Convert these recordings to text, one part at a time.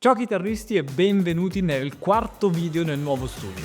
Ciao chitarristi e benvenuti nel quarto video nel nuovo studio.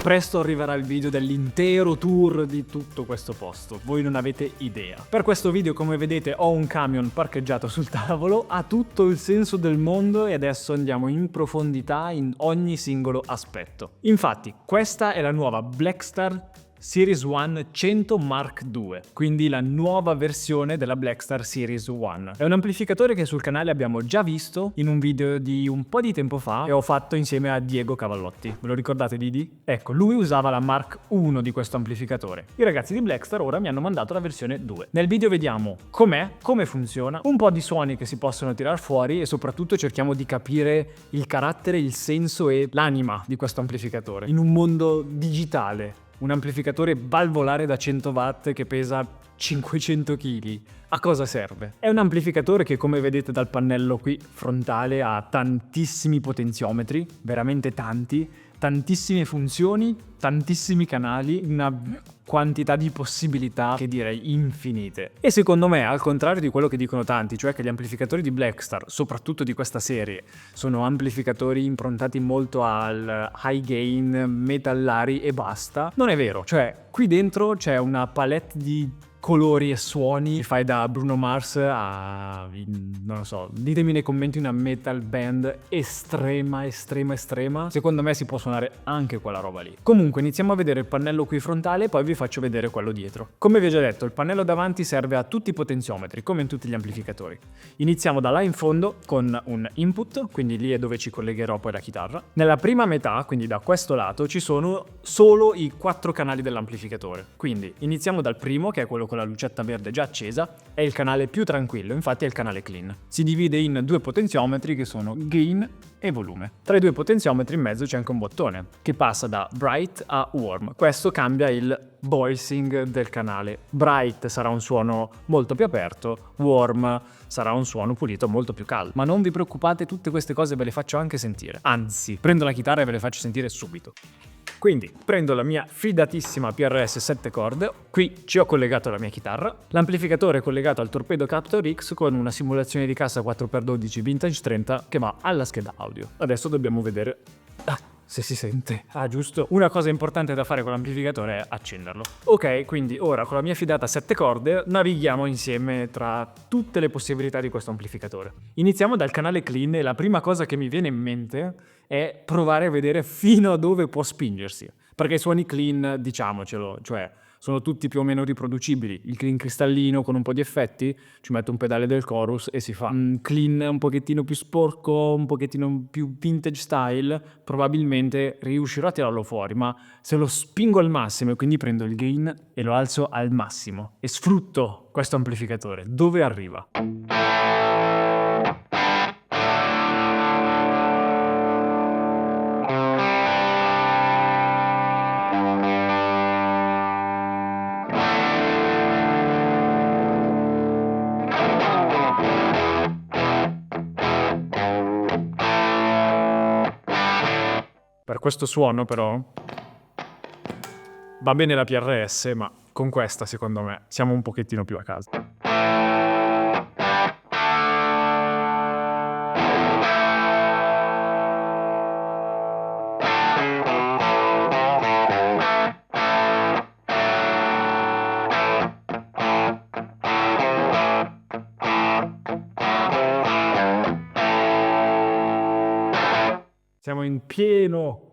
Presto arriverà il video dell'intero tour di tutto questo posto, voi non avete idea. Per questo video, come vedete, ho un camion parcheggiato sul tavolo, ha tutto il senso del mondo e adesso andiamo in profondità in ogni singolo aspetto. Infatti, questa è la nuova Blackstar Series 1 100 Mark II, quindi la nuova versione della Blackstar Series 1. È un amplificatore che sul canale abbiamo già visto in un video di un po' di tempo fa e ho fatto insieme a Diego Cavallotti. Ve lo ricordate Didi? Ecco, lui usava la Mark I di questo amplificatore. I ragazzi di Blackstar ora mi hanno mandato la versione 2. Nel video vediamo com'è, come funziona, un po' di suoni che si possono tirar fuori e soprattutto cerchiamo di capire il carattere, il senso e l'anima di questo amplificatore in un mondo digitale. Un amplificatore valvolare da 100 watt che pesa 500 kg. A cosa serve? È un amplificatore che, come vedete dal pannello qui frontale, ha tantissimi potenziometri, veramente tanti, tantissime funzioni, tantissimi canali, una quantità di possibilità che direi infinite. E secondo me, al contrario di quello che dicono tanti, cioè che gli amplificatori di Blackstar, soprattutto di questa serie, sono amplificatori improntati molto al high gain, metallari e basta, non è vero. Cioè, qui dentro c'è una palette di colori e suoni, fai da Bruno Mars a, non lo so, ditemi nei commenti una metal band estrema. Secondo me si può suonare anche quella roba lì. Comunque iniziamo a vedere il pannello qui frontale e poi vi faccio vedere quello dietro. Come vi ho già detto, il pannello davanti serve a tutti i potenziometri, come in tutti gli amplificatori. Iniziamo da là in fondo con un input, quindi lì è dove ci collegherò poi la chitarra. Nella prima metà, quindi da questo lato, ci sono solo i 4 canali dell'amplificatore. Quindi iniziamo dal primo, che è quello con la lucetta verde già accesa, è il canale più tranquillo, infatti è il canale clean. Si divide in 2 potenziometri che sono gain e volume. Tra i 2 potenziometri in mezzo c'è anche un bottone che passa da bright a warm. Questo cambia il voicing del canale. Bright sarà un suono molto più aperto, warm sarà un suono pulito molto più caldo. Ma non vi preoccupate, tutte queste cose ve le faccio anche sentire. Anzi, prendo la chitarra e ve le faccio sentire subito. Quindi prendo la mia fidatissima PRS 7 corde, qui ci ho collegato la mia chitarra, l'amplificatore è collegato al Torpedo Captor X con una simulazione di cassa 4x12 Vintage 30 che va alla scheda audio. Adesso dobbiamo vedere se si sente. Giusto. Una cosa importante da fare con l'amplificatore è accenderlo. Ok, quindi ora con la mia fidata 7 corde navighiamo insieme tra tutte le possibilità di questo amplificatore. Iniziamo dal canale clean e la prima cosa che mi viene in mente è provare a vedere fino a dove può spingersi. Perché i suoni clean, diciamocelo, cioè sono tutti più o meno riproducibili. Il clean cristallino con un po' di effetti, ci metto un pedale del chorus e si fa. Un clean un pochettino più sporco, un pochettino più vintage style, probabilmente riuscirò a tirarlo fuori, ma se lo spingo al massimo e quindi prendo il gain e lo alzo al massimo e sfrutto questo amplificatore, dove arriva? Per questo suono però va bene la PRS, ma con questa secondo me siamo un pochettino più a casa. Siamo in pieno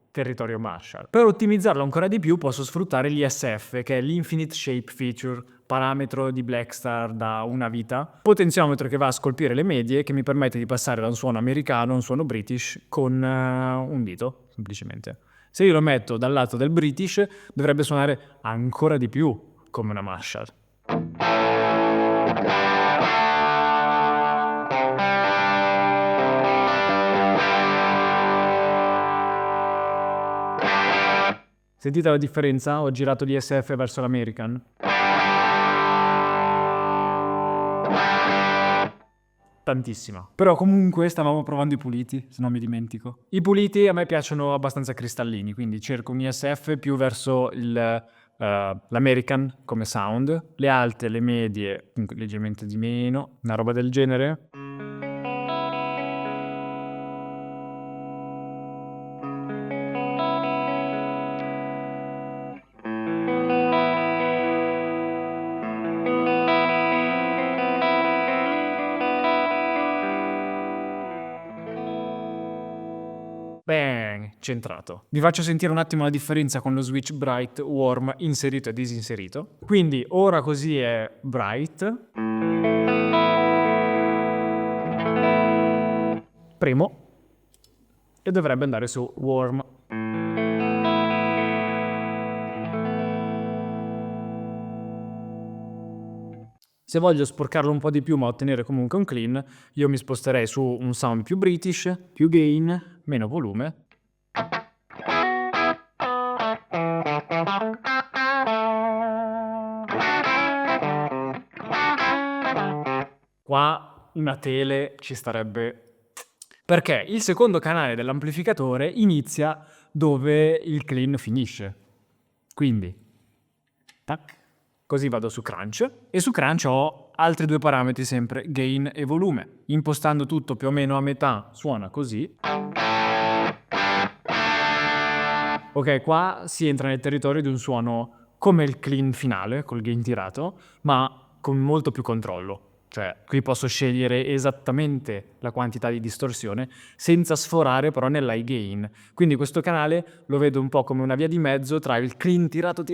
territorio Marshall. Per ottimizzarlo ancora di più posso sfruttare l'ISF, che è l'Infinite Shape Feature, parametro di Blackstar da una vita, potenziometro che va a scolpire le medie, che mi permette di passare da un suono americano a un suono British con un dito, semplicemente. Se io lo metto dal lato del British, dovrebbe suonare ancora di più come una Marshall. Sentite la differenza? Ho girato l'ISF verso l'American. Tantissima. Però comunque stavamo provando i puliti, se non mi dimentico. I puliti a me piacciono abbastanza cristallini, quindi cerco un ISF più verso il l'American come sound, le alte, le medie, leggermente di meno, una roba del genere. Bang, centrato. Vi faccio sentire un attimo la differenza con lo switch bright, warm, inserito e disinserito. Quindi ora così è bright. Primo. E dovrebbe andare su warm. Se voglio sporcarlo un po' di più ma ottenere comunque un clean, io mi sposterei su un sound più british, più gain, meno volume. Qua una tele ci starebbe, perché il secondo canale dell'amplificatore inizia dove il clean finisce. Quindi, tac. Così vado su Crunch e su Crunch ho altri due parametri sempre, gain e volume. Impostando tutto più o meno a metà suona così. Ok, qua si entra nel territorio di un suono come il clean finale, col gain tirato, ma con molto più controllo. Cioè, qui posso scegliere esattamente la quantità di distorsione senza sforare però nell'high gain. Quindi questo canale lo vedo un po' come una via di mezzo tra il clean tirato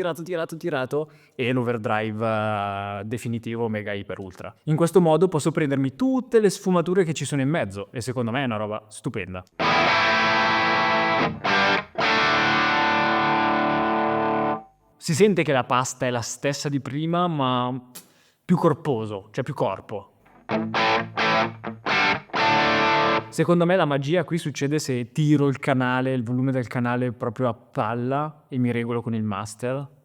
e l'overdrive definitivo mega iper ultra. In questo modo posso prendermi tutte le sfumature che ci sono in mezzo e secondo me è una roba stupenda. Si sente che la pasta è la stessa di prima, ma più corposo, cioè più corpo. Secondo me la magia qui succede se tiro il canale, il volume del canale proprio a palla e mi regolo con il master.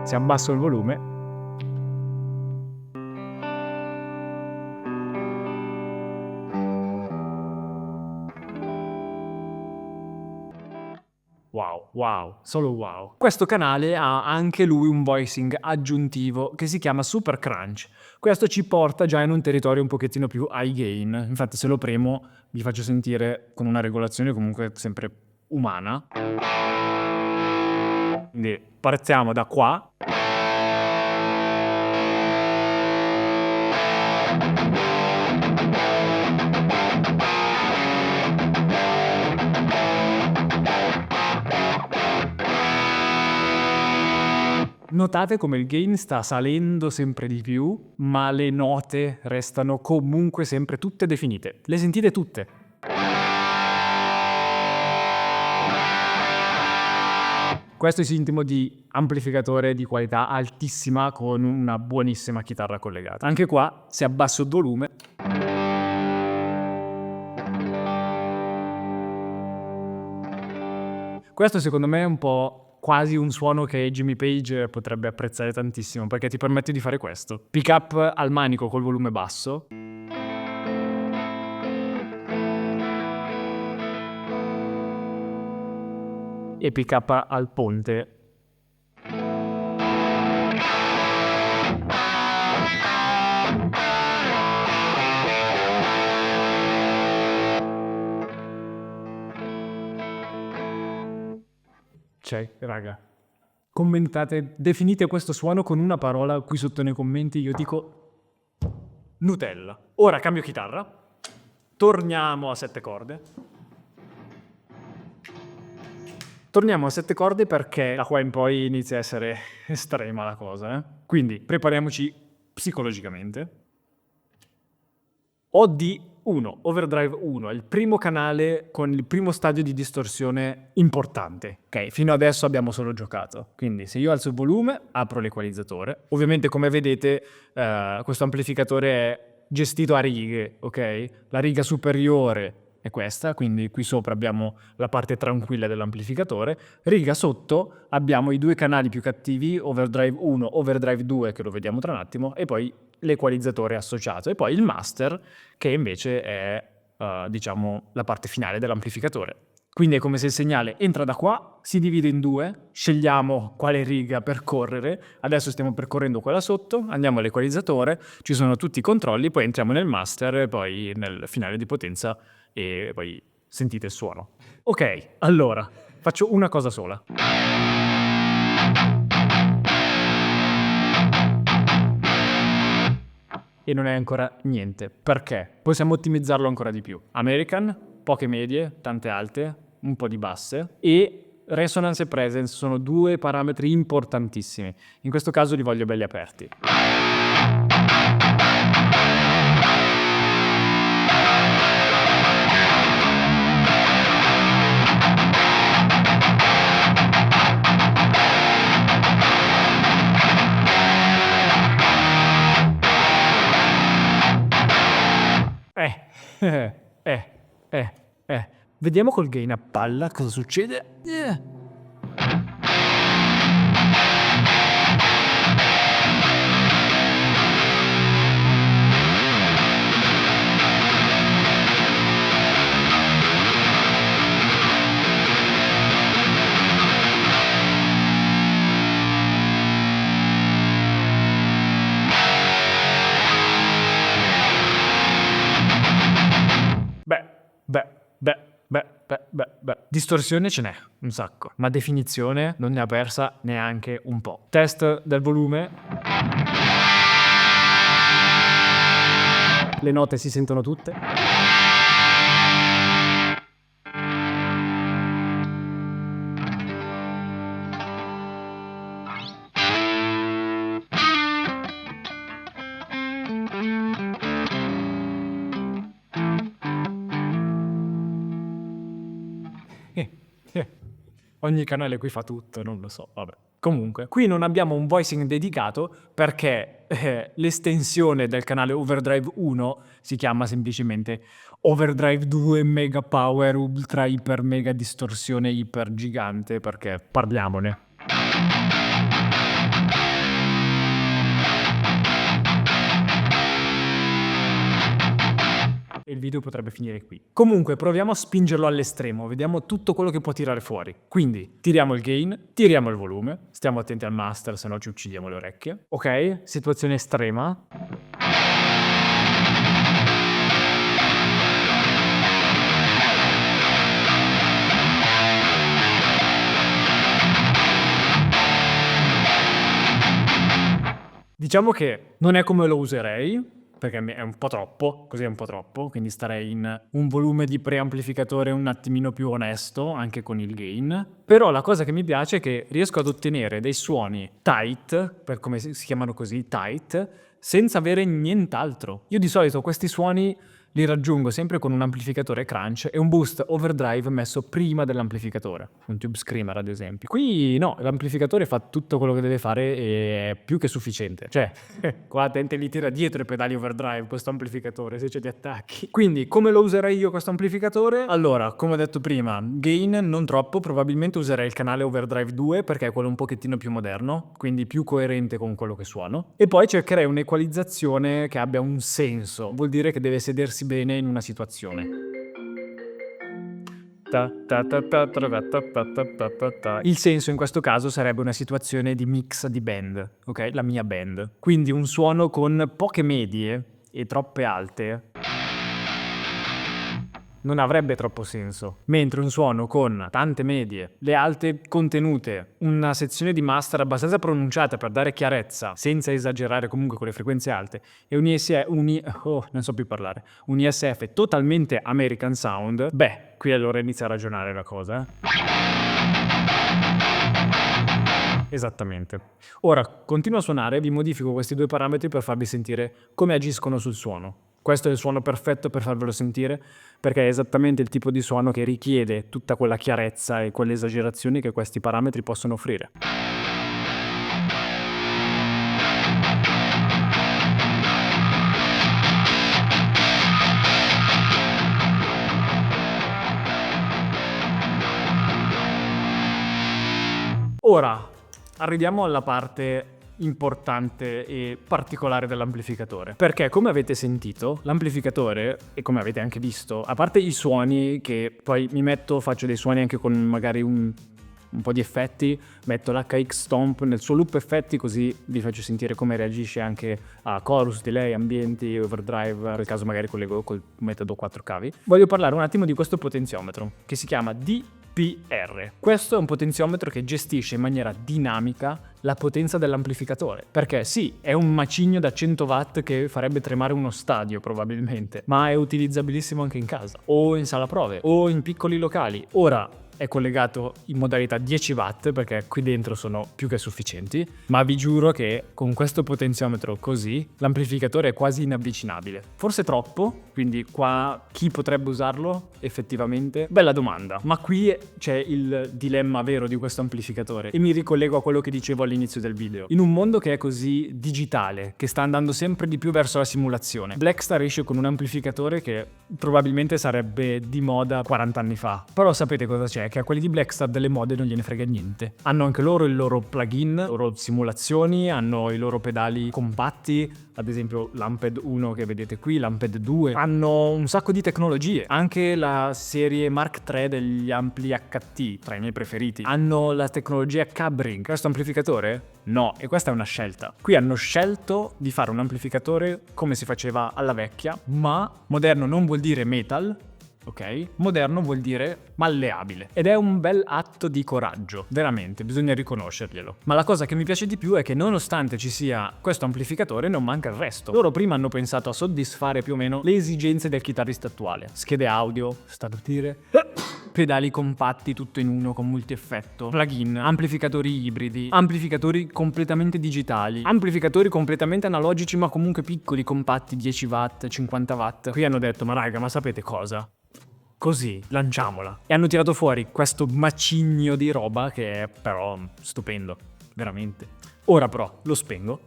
Se abbasso il volume, wow, solo wow. Questo canale ha anche lui un voicing aggiuntivo che si chiama Super Crunch. Questo ci porta già in un territorio un pochettino più high gain. Infatti se lo premo vi faccio sentire con una regolazione comunque sempre umana. Quindi partiamo da qua. Notate come il gain sta salendo sempre di più, ma le note restano comunque sempre tutte definite. Le sentite tutte. Questo è sintomo di amplificatore di qualità altissima con una buonissima chitarra collegata. Anche qua, se abbasso il volume, questo secondo me è un po' quasi un suono che Jimmy Page potrebbe apprezzare tantissimo, perché ti permette di fare questo. Pick up al manico col volume basso. E pick up al ponte. Cioè, raga, commentate, definite questo suono con una parola qui sotto nei commenti, io dico Nutella. Ora cambio chitarra, torniamo a 7 corde. Torniamo a 7 corde perché da qua in poi inizia a essere estrema la cosa, Quindi prepariamoci psicologicamente. OD1, Overdrive 1, è il primo canale con il primo stadio di distorsione importante. Ok, fino adesso abbiamo solo giocato. Quindi se io alzo il volume, apro l'equalizzatore. Ovviamente come vedete questo amplificatore è gestito a righe, ok? La riga superiore è questa, quindi qui sopra abbiamo la parte tranquilla dell'amplificatore, riga sotto abbiamo i due canali più cattivi, overdrive 1, overdrive 2, che lo vediamo tra un attimo, e poi l'equalizzatore associato, e poi il master, che invece è diciamo la parte finale dell'amplificatore. Quindi è come se il segnale entra da qua, si divide in due, scegliamo quale riga percorrere, adesso stiamo percorrendo quella sotto, andiamo all'equalizzatore, ci sono tutti i controlli, poi entriamo nel master e poi nel finale di potenza e poi sentite il suono. Ok, allora, faccio una cosa sola. E non è ancora niente. Perché? Possiamo ottimizzarlo ancora di più. American, poche medie, tante alte, un po' di basse, e resonance e presence sono due parametri importantissimi. In questo caso li voglio belli aperti. Vediamo col gain a palla cosa succede. Distorsione ce n'è un sacco, ma definizione non ne ha persa neanche un po'. Test del volume. Le note si sentono tutte. Ogni canale qui fa tutto, non lo so, vabbè. Comunque, qui non abbiamo un voicing dedicato perché l'estensione del canale Overdrive 1 si chiama semplicemente Overdrive 2 Mega Power Ultra Iper Mega Distorsione Iper Gigante, perché parliamone. E il video potrebbe finire qui. Comunque proviamo a spingerlo all'estremo, vediamo tutto quello che può tirare fuori. Quindi tiriamo il gain, tiriamo il volume, stiamo attenti al master, se no ci uccidiamo le orecchie. Ok, situazione estrema. Diciamo che non è come lo userei, perché è un po' troppo, così è un po' troppo, quindi starei in un volume di preamplificatore un attimino più onesto, anche con il gain. Però la cosa che mi piace è che riesco ad ottenere dei suoni tight, per come si chiamano così, tight, senza avere nient'altro. Io di solito questi suoni li raggiungo sempre con un amplificatore crunch e un boost overdrive messo prima dell'amplificatore, un tube screamer ad esempio. Qui no, l'amplificatore fa tutto quello che deve fare e è più che sufficiente. Cioè, qua Tente li tira dietro i pedali overdrive questo amplificatore se ce li attacchi. Quindi come lo userei io questo amplificatore? Allora, come ho detto prima, gain non troppo, probabilmente userei il canale overdrive 2 perché è quello un pochettino più moderno, quindi più coerente con quello che suono. E poi cercherei un'equalizzazione che abbia un senso, vuol dire che deve sedersi bene in una situazione. Il senso in questo caso sarebbe una situazione di mix di band, ok? La mia band. Quindi un suono con poche medie e troppe alte non avrebbe troppo senso, mentre un suono con tante medie, le alte contenute, una sezione di master abbastanza pronunciata per dare chiarezza, senza esagerare comunque con le frequenze alte, e un ISF totalmente American Sound, beh, qui allora inizia a ragionare la cosa. Esattamente. Ora, continuo a suonare, vi modifico questi due parametri per farvi sentire come agiscono sul suono. Questo è il suono perfetto per farvelo sentire, perché è esattamente il tipo di suono che richiede tutta quella chiarezza e quelle esagerazioni che questi parametri possono offrire. Ora, arriviamo alla parte importante e particolare dell'amplificatore, perché come avete sentito l'amplificatore, e come avete anche visto, a parte i suoni che poi faccio dei suoni anche con magari un po' di effetti, metto l'HX Stomp nel suo loop effetti, così vi faccio sentire come reagisce anche a chorus, delay, ambienti, overdrive, nel caso magari collego col metodo 4 cavi. Voglio parlare un attimo di questo potenziometro che si chiama DPR. Questo è un potenziometro che gestisce in maniera dinamica la potenza dell'amplificatore, perché sì, è un macigno da 100 watt che farebbe tremare uno stadio probabilmente, ma è utilizzabilissimo anche in casa o in sala prove o in piccoli locali. Ora è collegato in modalità 10 watt perché qui dentro sono più che sufficienti, ma vi giuro che con questo potenziometro così l'amplificatore è quasi inavvicinabile. Forse troppo, quindi qua chi potrebbe usarlo effettivamente? Bella domanda, ma qui c'è il dilemma vero di questo amplificatore e mi ricollego a quello che dicevo all'inizio del video. In un mondo che è così digitale, che sta andando sempre di più verso la simulazione, Blackstar esce con un amplificatore che probabilmente sarebbe di moda 40 anni fa, però sapete cosa c'è? Che a quelli di Blackstar delle mode non gliene frega niente. Hanno anche loro il loro plugin, le loro simulazioni, hanno i loro pedali compatti, ad esempio l'Amped 1 che vedete qui, l'Amped 2, hanno un sacco di tecnologie, anche la serie Mark III degli ampli HT, tra i miei preferiti, hanno la tecnologia Cabring. Questo amplificatore? No, e questa è una scelta. Qui hanno scelto di fare un amplificatore come si faceva alla vecchia, ma moderno non vuol dire metal, ok? Moderno vuol dire malleabile. Ed è un bel atto di coraggio, veramente, bisogna riconoscerglielo. Ma la cosa che mi piace di più è che nonostante ci sia questo amplificatore non manca il resto. Loro prima hanno pensato a soddisfare più o meno le esigenze del chitarrista attuale. Schede audio, startire, pedali compatti tutto in uno con multi-effetto, plugin, amplificatori ibridi, amplificatori completamente digitali, amplificatori completamente analogici ma comunque piccoli, compatti, 10 watt, 50 watt. Qui hanno detto, ma raga, ma sapete cosa? Così, lanciamola. E hanno tirato fuori questo macigno di roba che è però stupendo, veramente. Ora però lo spengo,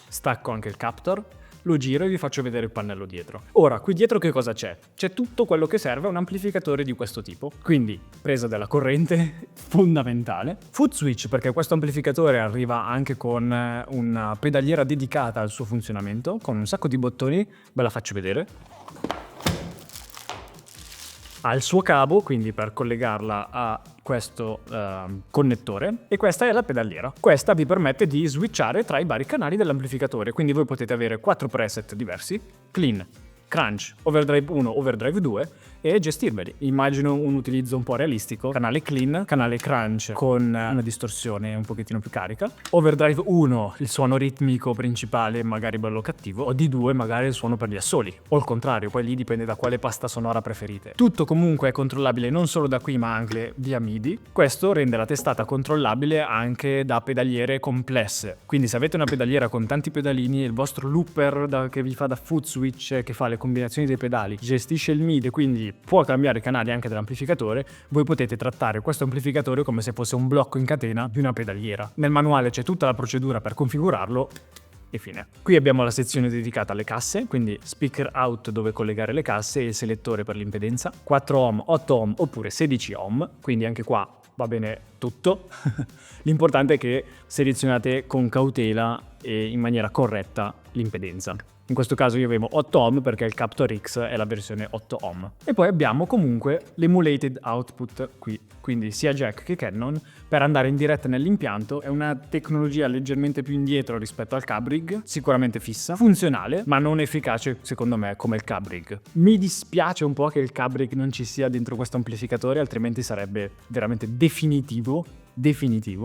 stacco anche il captor, lo giro e vi faccio vedere il pannello dietro. Ora, qui dietro che cosa c'è? C'è tutto quello che serve a un amplificatore di questo tipo. Quindi, presa della corrente, fondamentale. Foot switch, perché questo amplificatore arriva anche con una pedaliera dedicata al suo funzionamento, con un sacco di bottoni, ve la faccio vedere. Ha il suo cavo, quindi per collegarla a questo connettore, e questa è la pedaliera. Questa vi permette di switchare tra i vari canali dell'amplificatore, quindi voi potete avere 4 preset diversi: clean, crunch, overdrive 1, overdrive 2, e gestirveli. Immagino un utilizzo un po' realistico: canale clean, canale crunch con una distorsione un pochettino più carica, overdrive 1 il suono ritmico principale magari bello cattivo, o D2 magari il suono per gli assoli, o il contrario, poi lì dipende da quale pasta sonora preferite. Tutto comunque è controllabile non solo da qui ma anche via MIDI. Questo rende la testata controllabile anche da pedaliere complesse, quindi se avete una pedaliera con tanti pedalini, il vostro looper che vi fa da foot switch, che fa le combinazioni dei pedali, gestisce il MIDI, quindi può cambiare i canali anche dell'amplificatore, voi potete trattare questo amplificatore come se fosse un blocco in catena di una pedaliera. Nel manuale c'è tutta la procedura per configurarlo e fine. Qui abbiamo la sezione dedicata alle casse, quindi speaker out dove collegare le casse e il selettore per l'impedenza, 4 ohm, 8 ohm oppure 16 ohm, quindi anche qua va bene tutto. L'importante è che selezionate con cautela e in maniera corretta l'impedenza. In questo caso io avevo 8 ohm perché il Captor X è la versione 8 ohm. E poi abbiamo comunque l'emulated output qui, quindi sia jack che Canon per andare in diretta nell'impianto. È una tecnologia leggermente più indietro rispetto al Cabrig, sicuramente fissa, funzionale, ma non efficace secondo me come il Cabrig. Mi dispiace un po' che il Cabrig non ci sia dentro questo amplificatore, altrimenti sarebbe veramente definitivo,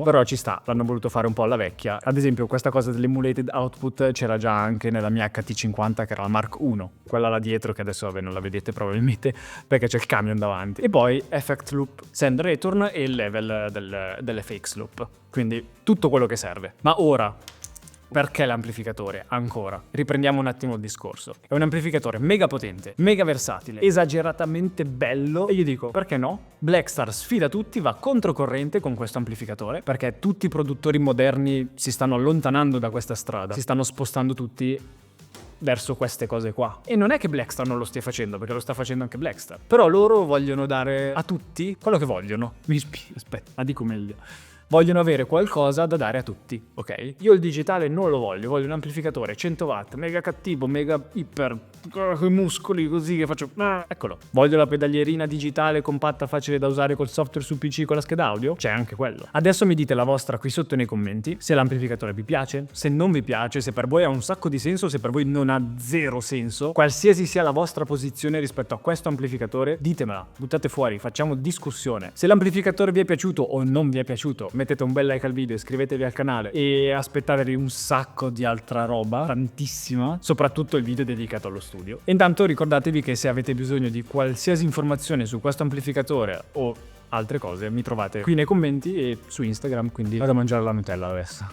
però ci sta, l'hanno voluto fare un po' alla vecchia. Ad esempio questa cosa dell'emulated output c'era già anche nella mia HT50 che era la Mark 1, quella là dietro che adesso non la vedete probabilmente perché c'è il camion davanti, e poi effect loop, send return e il level dell'FX loop, quindi tutto quello che serve. Ma ora, perché l'amplificatore? Ancora, riprendiamo un attimo il discorso. È un amplificatore mega potente, mega versatile, esageratamente bello, e io dico, perché no? Blackstar sfida tutti, va controcorrente con questo amplificatore, perché tutti i produttori moderni si stanno allontanando da questa strada, si stanno spostando tutti verso queste cose qua. E non è che Blackstar non lo stia facendo, perché lo sta facendo anche Blackstar, però loro vogliono dare a tutti quello che vogliono. Aspetta, la dico meglio. vogliono avere qualcosa da dare a tutti, ok? Io il digitale non lo voglio un amplificatore 100 watt, mega cattivo, mega iper, con i muscoli così che faccio... Eccolo. Voglio la pedalierina digitale compatta, facile da usare col software su PC con la scheda audio? C'è anche quello. Adesso mi dite la vostra qui sotto nei commenti, se l'amplificatore vi piace, se non vi piace, se per voi ha un sacco di senso, se per voi non ha zero senso, qualsiasi sia la vostra posizione rispetto a questo amplificatore, ditemela, buttate fuori, facciamo discussione. Se l'amplificatore vi è piaciuto o non vi è piaciuto, mettete un bel like al video, iscrivetevi al canale e aspettatevi un sacco di altra roba, tantissima, soprattutto il video dedicato allo studio. E intanto ricordatevi che se avete bisogno di qualsiasi informazione su questo amplificatore o altre cose, mi trovate qui nei commenti e su Instagram, quindi vado a mangiare la Nutella adesso.